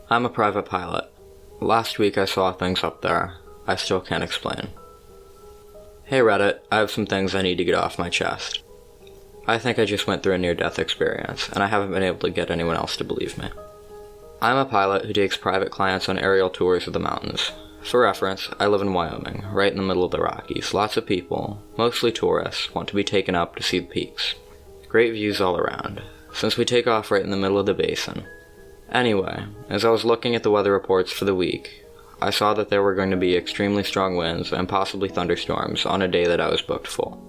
I'm a private pilot. Last week I saw things up there I still can't explain. Hey Reddit, I have some things I need to get off my chest. I think I just went through a near-death experience, and I haven't been able to get anyone else to believe me. I'm a pilot who takes private clients on aerial tours of the mountains. For reference, I live in Wyoming, right in the middle of the Rockies. Lots of people, mostly tourists, want to be taken up to see the peaks. Great views all around, since we take off right in the middle of the basin. Anyway, as I was looking at the weather reports for the week, I saw that there were going to be extremely strong winds and possibly thunderstorms on a day that I was booked full.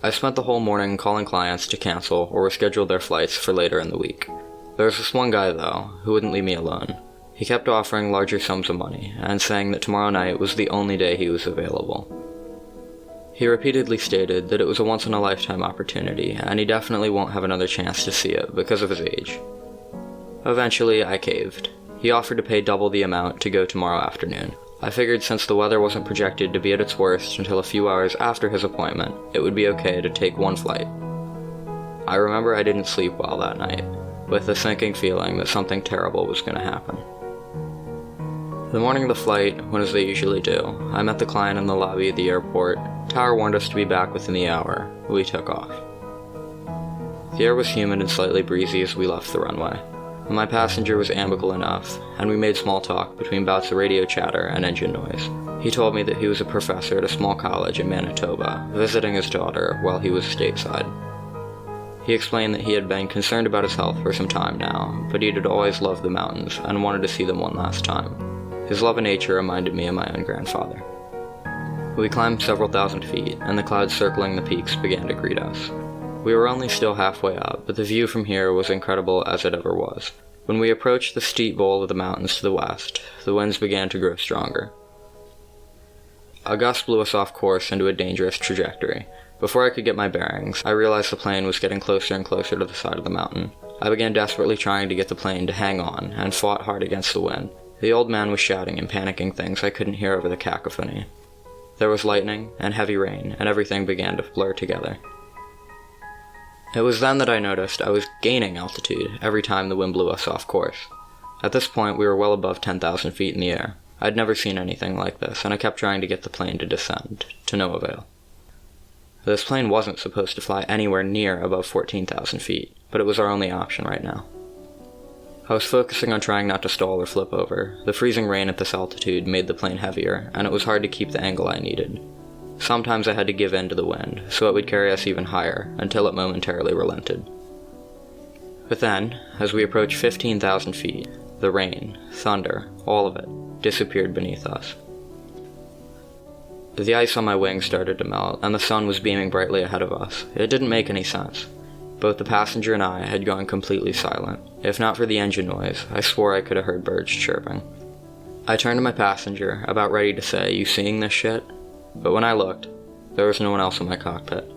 I spent the whole morning calling clients to cancel or reschedule their flights for later in the week. There was this one guy, though, who wouldn't leave me alone. He kept offering larger sums of money and saying that tomorrow night was the only day he was available. He repeatedly stated that it was a once-in-a-lifetime opportunity, and he definitely won't have another chance to see it because of his age. Eventually, I caved. He offered to pay double the amount to go tomorrow afternoon. I figured since the weather wasn't projected to be at its worst until a few hours after his appointment, it would be okay to take one flight. I remember I didn't sleep well that night, with a sinking feeling that something terrible was going to happen. The morning of the flight, when as they usually do, I met the client in the lobby of the airport. Tower warned us to be back within the hour. We took off. The air was humid and slightly breezy as we left the runway. My passenger was amicable enough, and we made small talk between bouts of radio chatter and engine noise. He told me that he was a professor at a small college in Manitoba, visiting his daughter while he was stateside. He explained that he had been concerned about his health for some time now, but he had always loved the mountains and wanted to see them one last time. His love of nature reminded me of my own grandfather. We climbed several thousand feet, and the clouds circling the peaks began to greet us. We were only still halfway up, but the view from here was incredible as it ever was. When we approached the steep bowl of the mountains to the west, the winds began to grow stronger. A gust blew us off course into a dangerous trajectory. Before I could get my bearings, I realized the plane was getting closer and closer to the side of the mountain. I began desperately trying to get the plane to hang on, and fought hard against the wind. The old man was shouting and panicking things I couldn't hear over the cacophony. There was lightning and heavy rain, and everything began to blur together. It was then that I noticed I was gaining altitude every time the wind blew us off course. At this point, we were well above 10,000 feet in the air. I'd never seen anything like this, and I kept trying to get the plane to descend, to no avail. This plane wasn't supposed to fly anywhere near above 14,000 feet, but it was our only option right now. I was focusing on trying not to stall or flip over. The freezing rain at this altitude made the plane heavier, and it was hard to keep the angle I needed. Sometimes I had to give in to the wind, so it would carry us even higher, until it momentarily relented. But then, as we approached 15,000 feet, the rain, thunder, all of it, disappeared beneath us. The ice on my wings started to melt, and the sun was beaming brightly ahead of us. It didn't make any sense. Both the passenger and I had gone completely silent. If not for the engine noise, I swore I could have heard birds chirping. I turned to my passenger, about ready to say, "You seeing this shit?" But when I looked, there was no one else in my cockpit.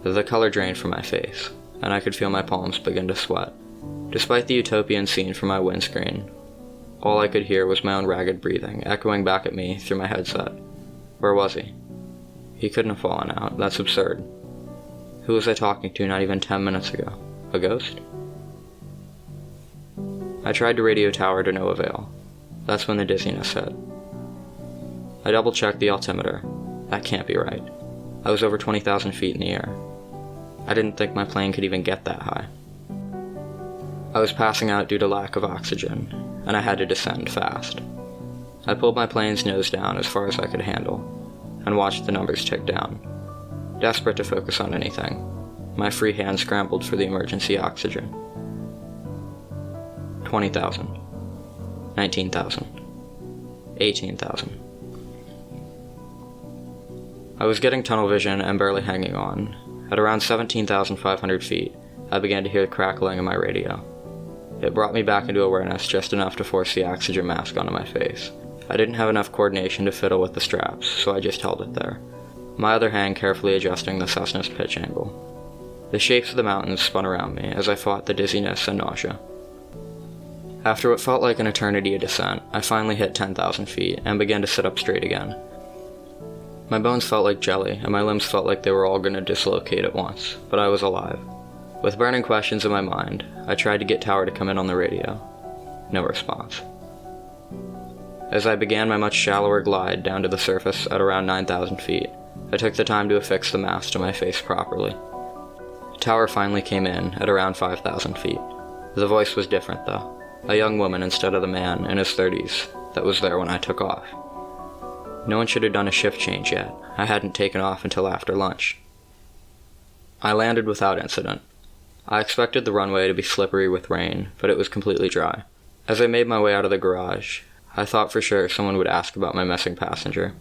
The color drained from my face, and I could feel my palms begin to sweat. Despite the utopian scene from my windscreen, all I could hear was my own ragged breathing, echoing back at me through my headset. Where was he? He couldn't have fallen out. That's absurd. Who was I talking to not even 10 minutes ago? A ghost? I tried to radio tower to no avail. That's when the dizziness hit. I double-checked the altimeter. That can't be right. I was over 20,000 feet in the air. I didn't think my plane could even get that high. I was passing out due to lack of oxygen, and I had to descend fast. I pulled my plane's nose down as far as I could handle, and watched the numbers tick down. Desperate to focus on anything, my free hand scrambled for the emergency oxygen. 20,000. 19,000. 18,000. I was getting tunnel vision and barely hanging on. At around 17,500 feet, I began to hear the crackling in my radio. It brought me back into awareness just enough to force the oxygen mask onto my face. I didn't have enough coordination to fiddle with the straps, so I just held it there, my other hand carefully adjusting the Cessna's pitch angle. The shapes of the mountains spun around me as I fought the dizziness and nausea. After what felt like an eternity of descent, I finally hit 10,000 feet and began to sit up straight again. My bones felt like jelly, and my limbs felt like they were all going to dislocate at once, but I was alive. With burning questions in my mind, I tried to get Tower to come in on the radio. No response. As I began my much shallower glide down to the surface at around 9,000 feet, I took the time to affix the mask to my face properly. Tower finally came in at around 5,000 feet. The voice was different, though. A young woman instead of the man in his 30s that was there when I took off. No one should have done a shift change yet. I hadn't taken off until after lunch. I landed without incident. I expected the runway to be slippery with rain, but it was completely dry. As I made my way out of the garage, I thought for sure someone would ask about my missing passenger,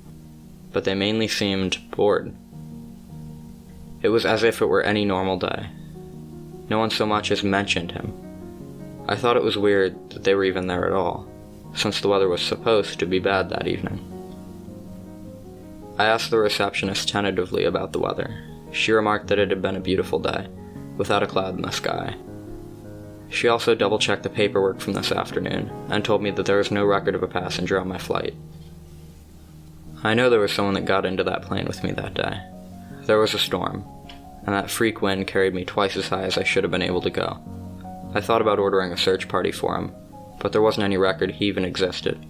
but they mainly seemed bored. It was as if it were any normal day. No one so much as mentioned him. I thought it was weird that they were even there at all, since the weather was supposed to be bad that evening. I asked the receptionist tentatively about the weather. She remarked that it had been a beautiful day, without a cloud in the sky. She also double-checked the paperwork from this afternoon, and told me that there was no record of a passenger on my flight. I know there was someone that got into that plane with me that day. There was a storm, and that freak wind carried me twice as high as I should have been able to go. I thought about ordering a search party for him, but there wasn't any record he even existed.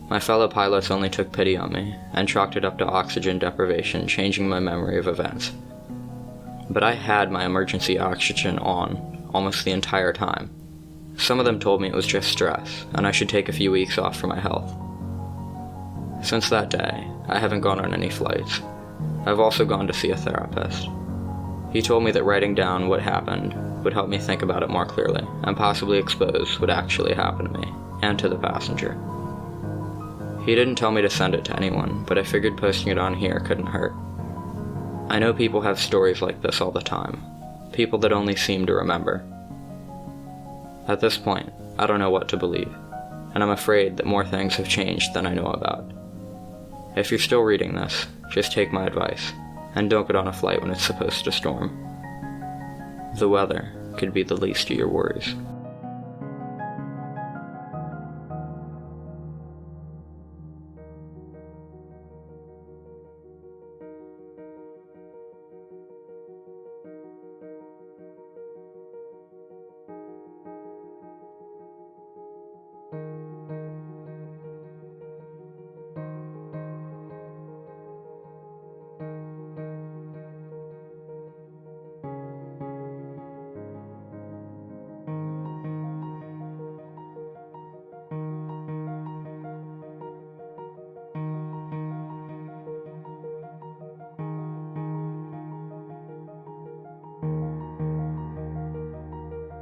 My fellow pilots only took pity on me, and chalked it up to oxygen deprivation changing my memory of events. But I had my emergency oxygen on almost the entire time. Some of them told me it was just stress, and I should take a few weeks off for my health. Since that day, I haven't gone on any flights. I've also gone to see a therapist. He told me that writing down what happened would help me think about it more clearly, and possibly expose what actually happened to me, and to the passenger. He didn't tell me to send it to anyone, but I figured posting it on here couldn't hurt. I know people have stories like this all the time. People that only seem to remember. At this point, I don't know what to believe, and I'm afraid that more things have changed than I know about. If you're still reading this, just take my advice, and don't get on a flight when it's supposed to storm. The weather could be the least of your worries.